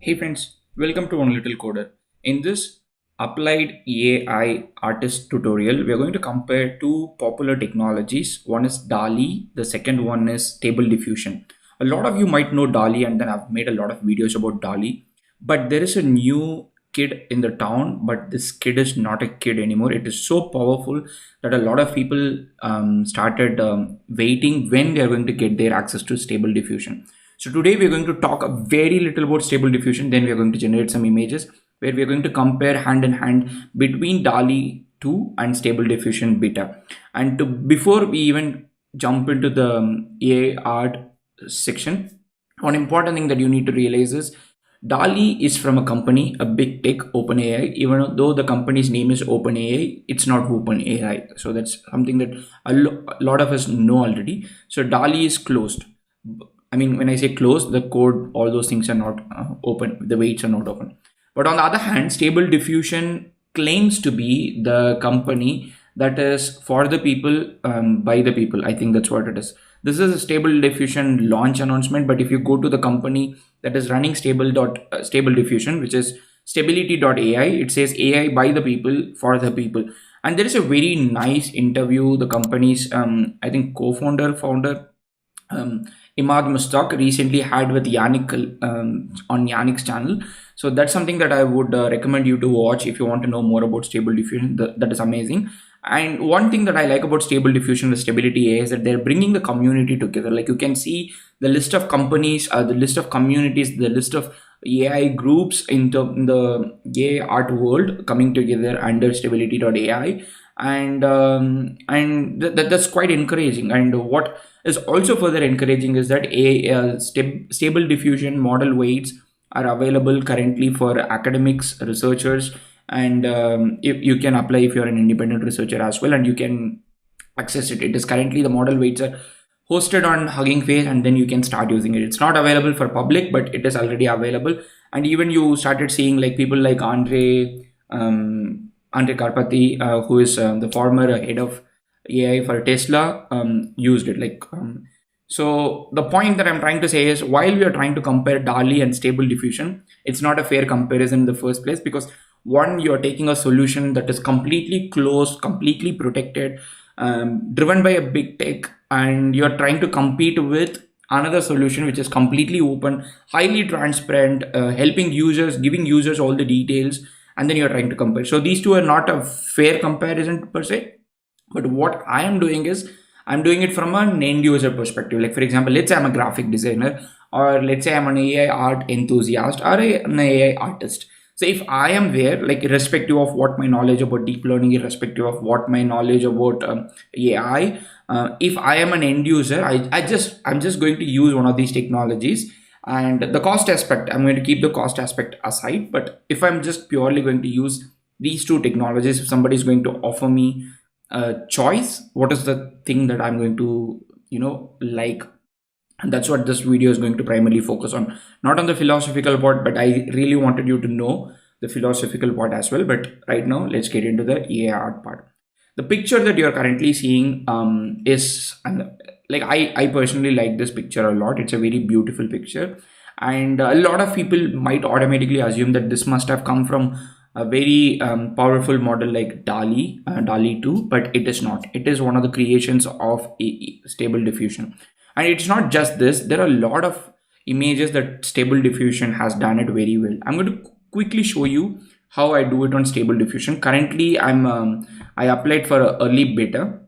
Hey friends, welcome to One Little Coder. In this applied AI artist tutorial, we are going to compare two popular technologies. One is DALL-E, the second one is Stable Diffusion. A lot of you might know DALL-E, and then I've made a lot of videos about DALL-E. But there is a new kid in the town, but this kid is not a kid anymore. It is so powerful that a lot of people started waiting when they are going to get their access to Stable Diffusion. So today we're going to talk a very little about Stable Diffusion, then we're going to generate some images where we're going to compare hand in hand between DALL-E 2 and Stable Diffusion beta. And before we even jump into the AI art section, one important thing that you need to realize is DALL-E is from a company, a big tech, OpenAI. Even though the company's name is OpenAI, it's not OpenAI. So that's something that a lot of us know already. So DALL-E is closed. I mean, when I say closed, the code, all those things are not open. The weights are not open. But on the other hand, Stable Diffusion claims to be the company that is for the people, by the people. I think that's what it is. This is a Stable Diffusion launch announcement. But if you go to the company that is running Stable Diffusion, which is Stability.ai, it says AI by the people for the people. And there is a very nice interview. The company's, I think, founder, um, Imad Mustaq recently had with Yannick on Yannick's channel. So that's something that I would recommend you to watch if you want to know more about Stable Diffusion. That is amazing. And one thing that I like about Stable Diffusion with Stability AI is that they're bringing the community together. Like you can see the list of companies, the list of communities, the list of AI groups in the AI art world coming together under Stability.ai, and that's quite encouraging. And what is also further encouraging is that Stable Diffusion model weights are available currently for academics, researchers, and if you can apply if you're an independent researcher as well, and you can access it. It is currently, the model weights are hosted on Hugging Face, and then you can start using it. It's not available for public, but it is already available. And even you started seeing like people like Andre Karpathy, who is the former head of AI for Tesla, used it. So the point that I'm trying to say is, while we are trying to compare DALL-E and Stable Diffusion, it's not a fair comparison in the first place, because one, you're taking a solution that is completely closed, completely protected, driven by a big tech, and you're trying to compete with another solution which is completely open, highly transparent, helping users, giving users all the details, and then you're trying to compare. So these two are not a fair comparison per se. But what I am doing is, I'm doing it from an end user perspective. Like for example, let's say I'm a graphic designer, or let's say I'm an AI art enthusiast, or an AI artist. So if I am there, like irrespective of what my knowledge about deep learning, irrespective of what my knowledge about AI, if I am an end user, I'm just going to use one of these technologies. And the cost aspect, I'm going to keep the cost aspect aside. But if I'm just purely going to use these two technologies, if somebody is going to offer me choice, what is the thing that I'm going to like, and that's what this video is going to primarily focus on, not on the philosophical part, but I really wanted you to know the philosophical part as well. But right now, let's get into the AI art part. The picture that you're currently seeing is, and like I personally like this picture a lot. It's a very beautiful picture, and a lot of people might automatically assume that this must have come from a very powerful model like DALL-E, DALL-E 2, but it is not. It is one of the creations of Stable Diffusion. And it's not just this, there are a lot of images that Stable Diffusion has done it very well. I'm going to quickly show you how I do it on Stable Diffusion. Currently, I applied for a early beta,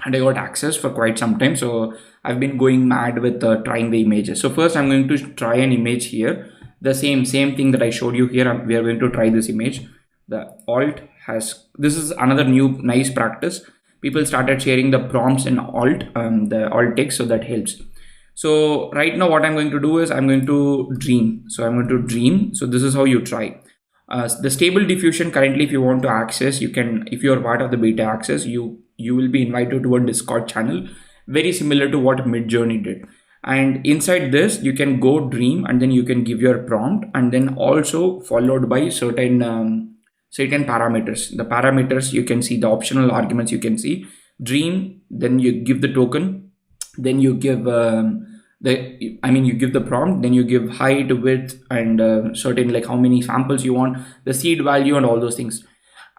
and I got access for quite some time. So I've been going mad with trying the images. So first I'm going to try an image here. The same thing that I showed you here. We are going to try this image. The alt has, this is another new nice practice. People started sharing the prompts in alt, the alt text, so that helps. So right now what I'm going to do is I'm going to dream. So I'm going to dream. So this is how you try. The Stable Diffusion currently, if you want to access, you can, if you're part of the beta access, you will be invited to a Discord channel, very similar to what Midjourney did. And inside this, you can go dream, and then you can give your prompt, and then also followed by certain parameters. The parameters, you can see the optional arguments, you can see dream, then you give the token, then you give You give the prompt, then you give height, width, and certain, like how many samples you want, the seed value, and all those things.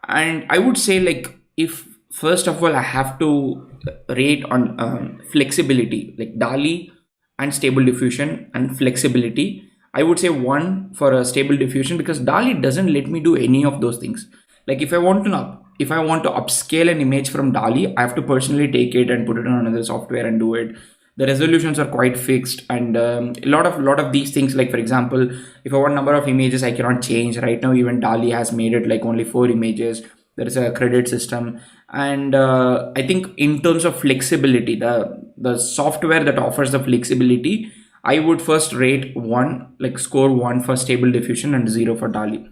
And I would say, like, if first of all I have to rate on flexibility, like DALL-E and Stable Diffusion and flexibility, I would say one for a Stable Diffusion, because DALL-E doesn't let me do any of those things. Like if I want to upscale an image from DALL-E, I have to personally take it and put it on another software and do it. The resolutions are quite fixed, and a lot of these things, like for example, if I want number of images, I cannot change. Right now even DALL-E has made it like only 4 images. There is a credit system. And I think in terms of flexibility, the software that offers the flexibility, I would first rate 1, like score 1 for Stable Diffusion and 0 for DALL-E.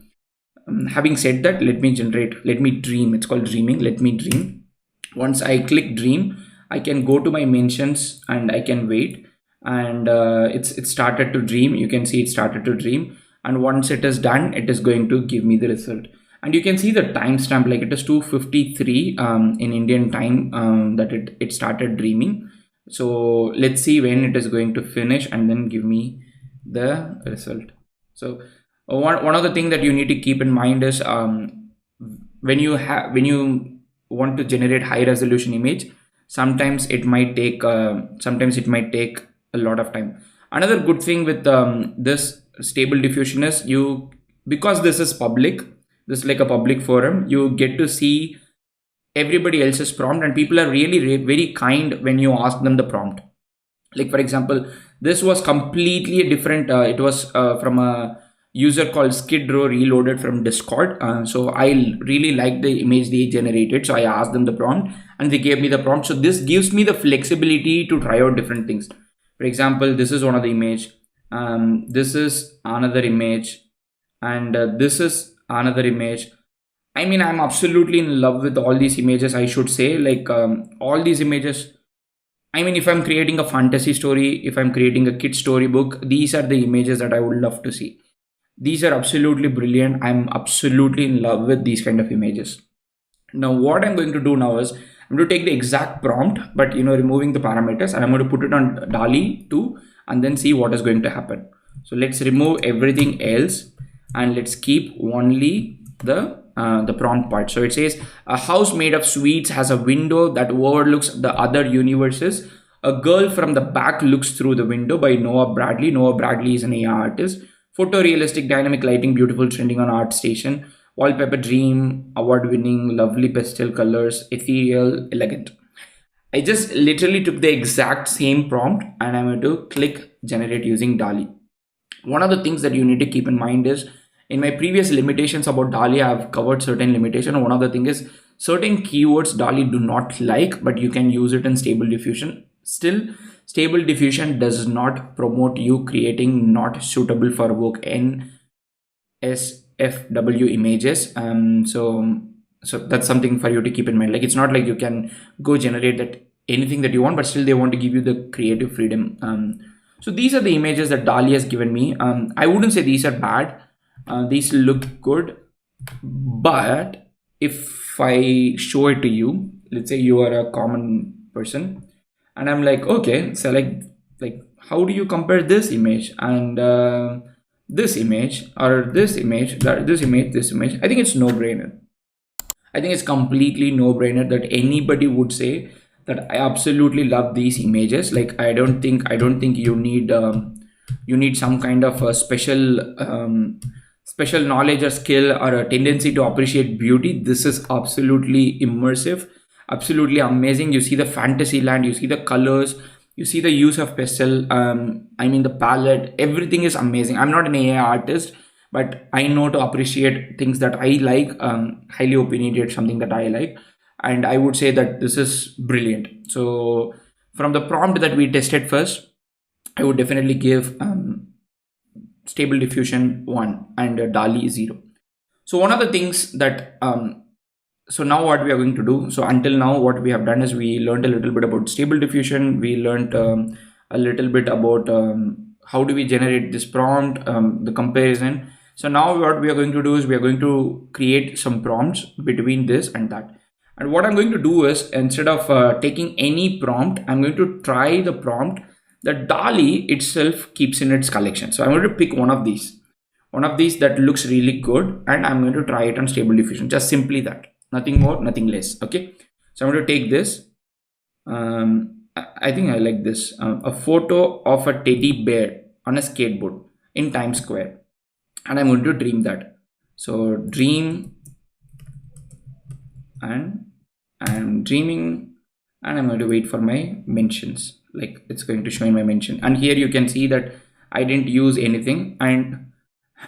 Having said that, let me dream. It's called dreaming. Let me dream. Once I click dream, I can go to my mentions and I can wait. And it started to dream. You can see it started to dream. And once it is done, it is going to give me the result. And you can see the timestamp, like it is 2:53 in Indian time that it started dreaming. So let's see when it is going to finish and then give me the result. So one of the things that you need to keep in mind is when you want to generate high resolution image, sometimes it might take a lot of time. Another good thing with this Stable Diffusion is, because this is public, this is like a public forum, you get to see everybody else's prompt, and people are really, very kind when you ask them the prompt. Like for example, this was completely a different, it was from a user called Skid Row Reloaded from Discord. So I really liked the image they generated, so I asked them the prompt and they gave me the prompt. So this gives me the flexibility to try out different things. For example, this is one of the image, this is another image, and this is another image. I mean, I'm absolutely in love with all these images, I should say. Like all these images, I mean, if I'm creating a fantasy story, if I'm creating a kid storybook, these are the images that I would love to see. These are absolutely brilliant. I'm absolutely in love with these kind of images. Now, what I'm going to do now is I'm going to take the exact prompt, but removing the parameters, and I'm going to put it on DALL-E 2 and then see what is going to happen. So let's remove everything else and let's keep only the prompt part. So it says a house made of sweets has a window that overlooks the other universes. A girl from the back looks through the window, by Noah Bradley. Noah Bradley is an AI artist. Photorealistic dynamic lighting, beautiful, trending on ArtStation. Wallpaper dream, award winning, lovely pastel colors, ethereal, elegant. I just literally took the exact same prompt and I'm going to click generate using DALL-E. One of the things that you need to keep in mind is, in my previous limitations about DALL-E, I've covered certain limitations. One of the thing is, certain keywords DALL-E do not like, but you can use it in Stable Diffusion. Still, Stable Diffusion does not promote you creating not suitable for work NSFW images. So that's something for you to keep in mind. Like, it's not like you can go generate that anything that you want, but still they want to give you the creative freedom. So these are the images that DALL-E has given me. I wouldn't say these are bad. These look good, but if I show it to you, let's say you are a common person, and I'm like, okay, so like how do you compare this image and this image, or this image, this image, this image? I think it's no brainer. I think it's completely no brainer that anybody would say that I absolutely love these images. Like I don't think you need some kind of a special knowledge or skill or a tendency to appreciate beauty. This is absolutely immersive, absolutely amazing. You see the fantasy land, you see the colors, you see the use of pastel. I mean, the palette, everything is amazing. I'm not an AI artist, but I know to appreciate things that I like. Highly opinionated, something that I like, and I would say that this is brilliant. So from the prompt that we tested first, I would definitely give Stable Diffusion 1 and DALL-E 0. So one of the things that so now what we are going to do, so until now what we have done is we learned a little bit about Stable Diffusion. We learned a little bit about how do we generate this prompt, the comparison. So now what we are going to do is we are going to create some prompts between this and that. And what I'm going to do is, instead of taking any prompt, I'm going to try the prompt The DALL-E itself keeps in its collection. So I'm going to pick one of these that looks really good, and I'm going to try it on Stable Diffusion. Just simply that, nothing more, nothing less. Okay. So I'm going to take this. I think I like this. A photo of a teddy bear on a skateboard in Times Square, and I'm going to dream that. So dream, and I'm dreaming, and I'm going to wait for my mentions. Like it's going to show in my mention, and here you can see that I didn't use anything, and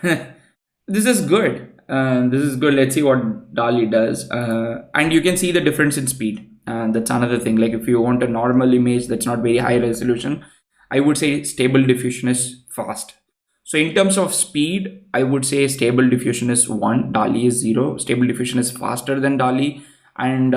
this is good. This is good. Let's see what DALL-E does, and you can see the difference in speed. That's another thing. Like if you want a normal image that's not very high resolution, I would say Stable Diffusion is fast. So in terms of speed, I would say Stable Diffusion is 1, DALL-E is 0. Stable Diffusion is faster than DALL-E. And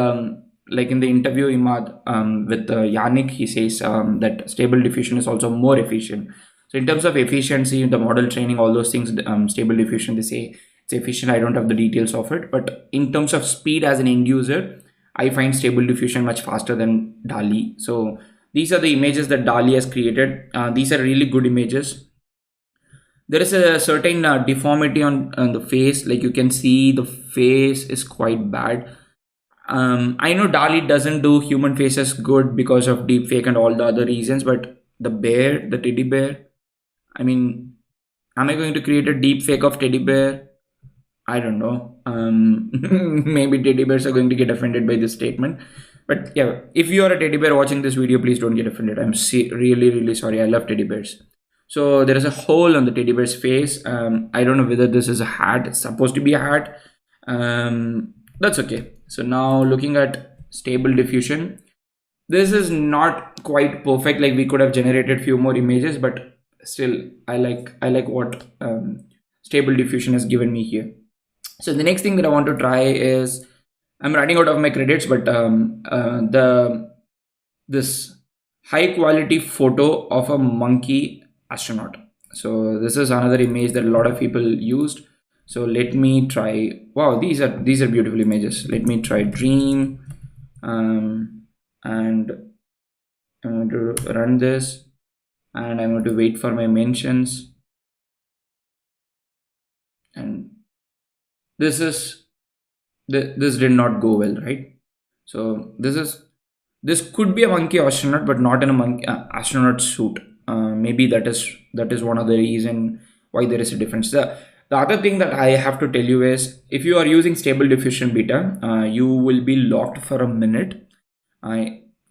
like in the interview Imad with Yannick, he says that Stable Diffusion is also more efficient. So in terms of efficiency, the model training, all those things, Stable Diffusion, they say it's efficient. I don't have the details of it. But in terms of speed as an end user, I find Stable Diffusion much faster than DALL-E. So these are the images that DALL-E has created. These are really good images. There is a certain deformity on the face. Like you can see the face is quite bad. I know DALL-E doesn't do human faces good because of deepfake and all the other reasons, but the bear, the teddy bear, I mean, am I going to create a deepfake of teddy bear? I don't know. Maybe teddy bears are going to get offended by this statement. But yeah, if you are a teddy bear watching this video, please don't get offended. I'm really, really sorry. I love teddy bears. So there is a hole on the teddy bear's face. I don't know whether this is a hat. It's supposed to be a hat. That's okay. So now looking at Stable Diffusion, this is not quite perfect. Like we could have generated few more images, but still, I like what Stable Diffusion has given me here. So the next thing that I want to try is, I'm running out of my credits, but the this high quality photo of a monkey astronaut. So this is another image that a lot of people used. So let me try. Wow, these are beautiful images. Let me try dream, and I'm going to run this, and I'm going to wait for my mentions, and this is this did not go well, right? So this could be a monkey astronaut, but not in a monkey astronaut suit. Maybe that is one of the reason why there is a difference. The other thing that I have to tell you is, if you are using Stable Diffusion beta, you will be locked for a minute.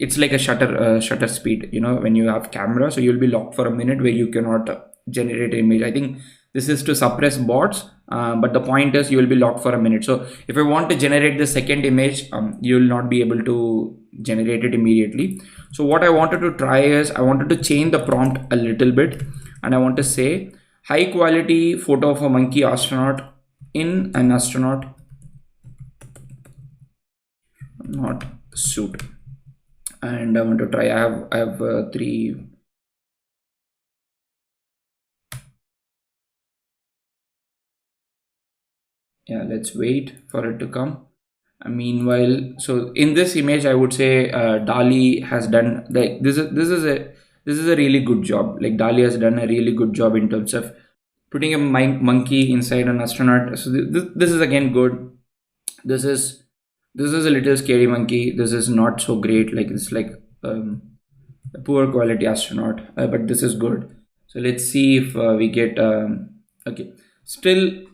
It's like a shutter speed, when you have camera, so you'll be locked for a minute where you cannot generate an image. I think this is to suppress bots, but the point is you will be locked for a minute. So if I want to generate the second image, you will not be able to generate it immediately. So what I wanted to try is, I wanted to change the prompt a little bit, and I want to say high quality photo of a monkey astronaut in an astronaut not suit. And I want to try. I have three. Yeah, let's wait for it to come. Meanwhile, so in this image, I would say DALL-E has done like this is a really good job. Like DALL-E has done a really good job in terms of putting a monkey inside an astronaut. So this is again good. This is this is a little scary monkey. This is not so great. Like it's like a poor quality astronaut, but this is good. So let's see if we get okay. Still,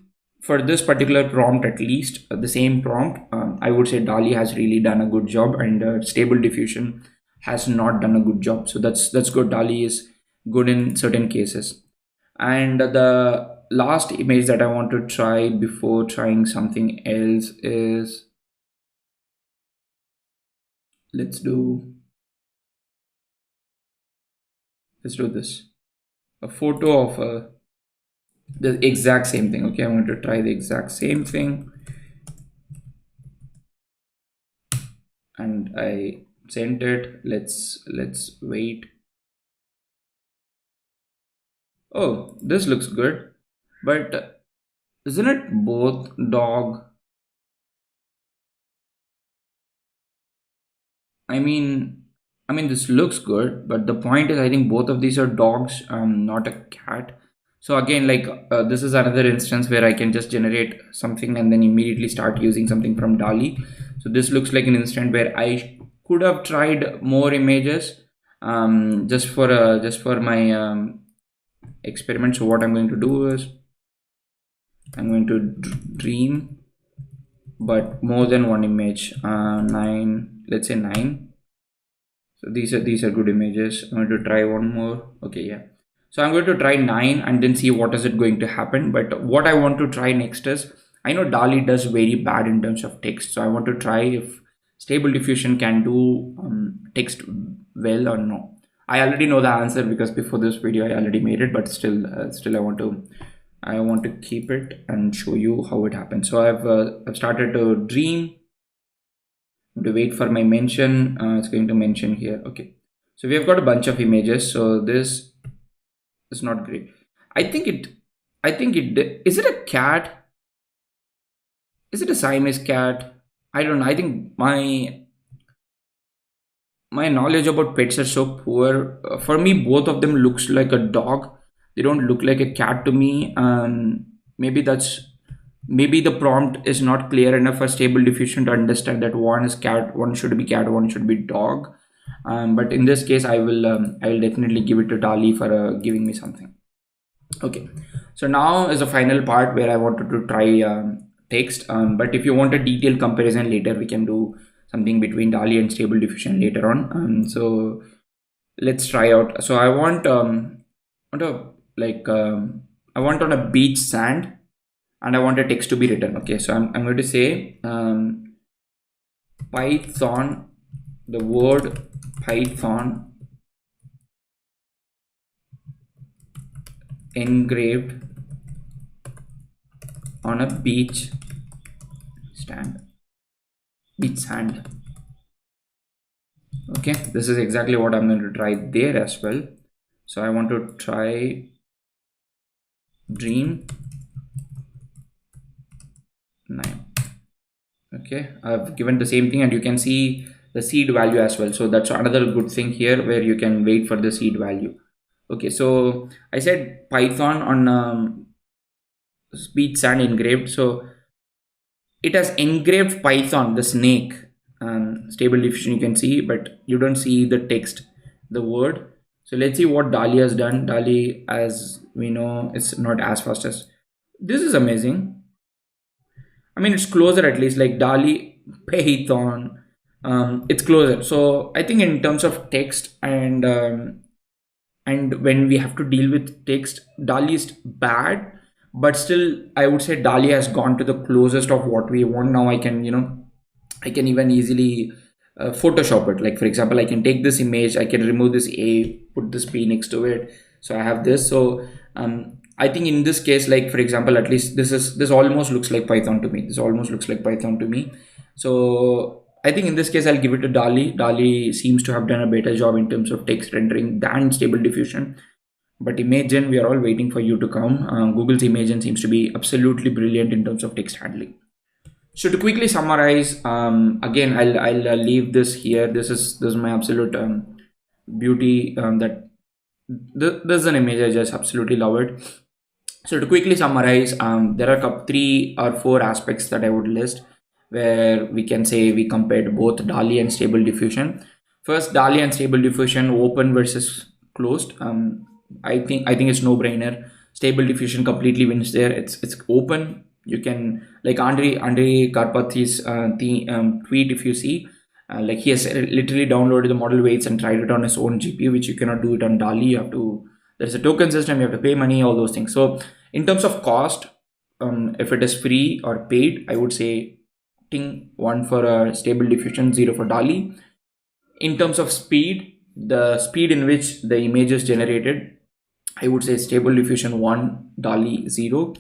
for this particular prompt, at least the same prompt, I would say DALL-E has really done a good job, and Stable Diffusion has not done a good job. So that's good. DALL-E is good in certain cases. And the last image that I want to try before trying something else is, let's do let's do this, a photo of the exact same thing. Okay, I'm going to try the exact same thing, and I sent it. Let's wait. Oh, this looks good, but isn't it both dog? I mean, I mean, this looks good, but the point is, I think both of these are dogs, not a cat. So again, like this is another instance where I can just generate something and then immediately start using something from DALL-E. So this looks like an instant where I could have tried more images, just for my experiment. So what I'm going to do is I'm going to dream, but more than one image. Nine, let's say nine. So these are good images. I'm going to try one more. Okay, yeah. So I'm going to try nine and then see what is it going to happen. But what I want to try next is, I know DALL-E does very bad in terms of text. So I want to try if Stable Diffusion can do text well or no. I already know the answer because before this video I already made it, but still I want to keep it and show you how it happens. So I've started to dream to wait for my mention. It's going to mention here. Okay, so we have got a bunch of images, so this is not great. I think it is it a cat, is it a Siamese cat? I don't know. I think my knowledge about pets are so poor. For me, both of them looks like a dog. They don't look like a cat to me. Maybe that's maybe the prompt is not clear enough for Stable Diffusion to understand that one is cat, one should be cat, one should be dog. But in this case, I will definitely give it to DALL-E for giving me something. Okay, so now is the final part where I wanted to try text. But if you want a detailed comparison later, we can do something between DALL-E and Stable Diffusion later on. So let's try out. So want a like I want on a beach sand, and I want a text to be written. Okay, so I'm going to say Python, the word Python engraved on a stand beach sand. Okay, this is exactly what I'm going to try there as well. So I want to try dream 9. Okay, I've given the same thing and you can see the seed value as well. So that's another good thing here where you can wait for the seed value. Okay, so I said Python on beach sand engraved. So it has engraved Python, the snake. Stable diffusion you can see, but you don't see the text, the word. So let's see what DALL-E has done. DALL-E, as we know, it's not as fast as this. Is amazing. I mean, it's closer at least, like DALL-E Python. It's closer. So I think in terms of text and when we have to deal with text, DALL-E is bad, but still I would say DALL-E has gone to the closest of what we want. Now I can, I can even easily Photoshop it. Like for example, I can take this image, I can remove this A, put this B next to it. So I have this. So I think in this case, like for example, at least this almost looks like Python to me. This almost looks like Python to me. So I think in this case, I'll give it to DALL-E. DALL-E seems to have done a better job in terms of text rendering than Stable Diffusion. But Imagen, we are all waiting for you to come. Google's Imagen seems to be absolutely brilliant in terms of text handling. So to quickly summarize, again, I'll leave this here. This is my absolute beauty. That this is an image I just absolutely love it. So to quickly summarize, there are 3 or 4 aspects that I would list where we can say we compared both DALL-E and Stable Diffusion. First, DALL-E and Stable Diffusion, open versus closed. I think it's no brainer. Stable Diffusion completely wins there. It's open. You can, like Andre Karpathy's tweet, if you see, like he has literally downloaded the model weights and tried it on his own GPU, which you cannot do it on DALL-E. You have to, there's a token system, you have to pay money, all those things. So in terms of cost, if it is free or paid, I would say ting 1 for a Stable Diffusion, 0 for DALL-E. In terms of speed, the speed in which the image is generated, I would say Stable Diffusion 1, DALL-E 0.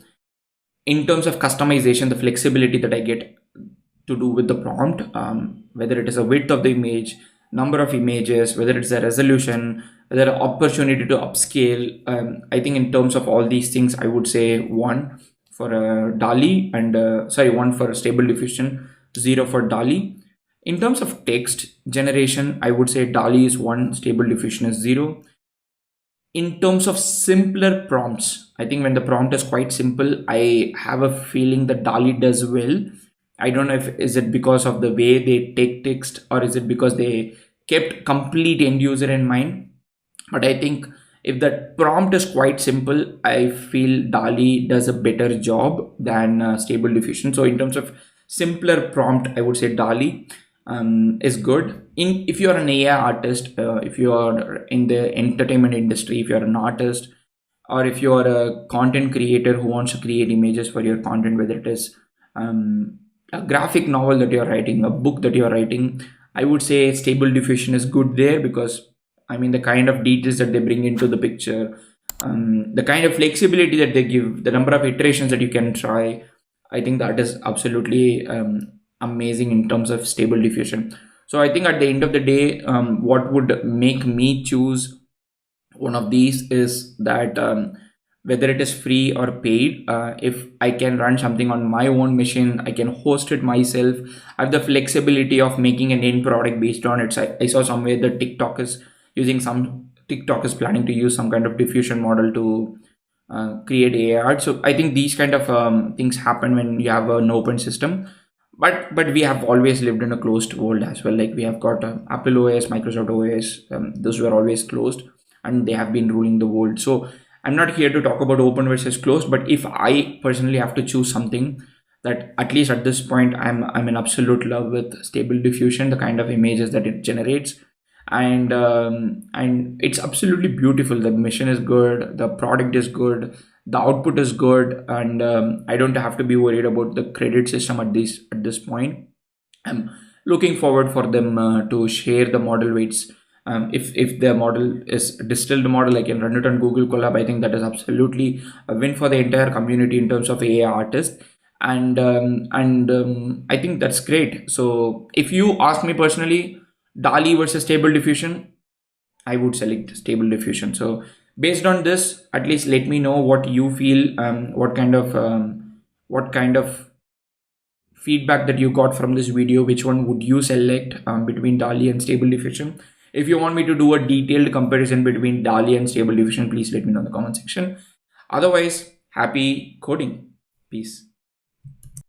In terms of customization, the flexibility that I get to do with the prompt, whether it is a width of the image, number of images, whether it's a resolution, whether an opportunity to upscale, I think in terms of all these things, I would say 1 for DALL-E and 1 for Stable Diffusion, 0 for DALL-E. In terms of text generation, I would say DALL-E is 1, Stable Diffusion is 0. In terms of simpler prompts, I think when the prompt is quite simple, I have a feeling that DALL-E does well. I don't know if is it because of the way they take text, or is it because they kept complete end user in mind. But I think if the prompt is quite simple, I feel DALL-E does a better job than Stable Diffusion. So in terms of simpler prompt, I would say DALL-E is good. In if you are an AI artist, if you are in the entertainment industry, if you are an artist, or if you are a content creator who wants to create images for your content, whether it is a graphic novel that you're writing, a book that you're writing, I would say Stable Diffusion is good there, because I mean the kind of details that they bring into the picture, the kind of flexibility that they give, the number of iterations that you can try, I think that is absolutely amazing in terms of Stable Diffusion. So I think at the end of the day, what would make me choose one of these is that whether it is free or paid, if I can run something on my own machine, I can host it myself, I have the flexibility of making an end product based on it. So I saw somewhere that TikTok is planning to use some kind of diffusion model to create AI art. So I think these kind of things happen when you have an open system. But we have always lived in a closed world as well. Like we have got Apple OS, Microsoft OS. Those were always closed, and they have been ruling the world. So I'm not here to talk about open versus closed. But if I personally have to choose something, that at least at this point I'm in absolute love with Stable Diffusion, the kind of images that it generates, and it's absolutely beautiful. The mission is good, the product is good, the output is good, and I don't have to be worried about the credit system at this point. I'm looking forward for them to share the model weights. If the model is distilled model, I can run it on Google Colab. I think that is absolutely a win for the entire community in terms of AI artists, and I think that's great. So if you ask me personally, DALL-E versus Stable Diffusion, I would select Stable Diffusion. So based on this, at least let me know what you feel, what kind of feedback that you got from this video. Which one would you select between DALL-E and Stable Diffusion? If you want me to do a detailed comparison between DALL-E and Stable Diffusion, please let me know in the comment section. Otherwise, happy coding. Peace.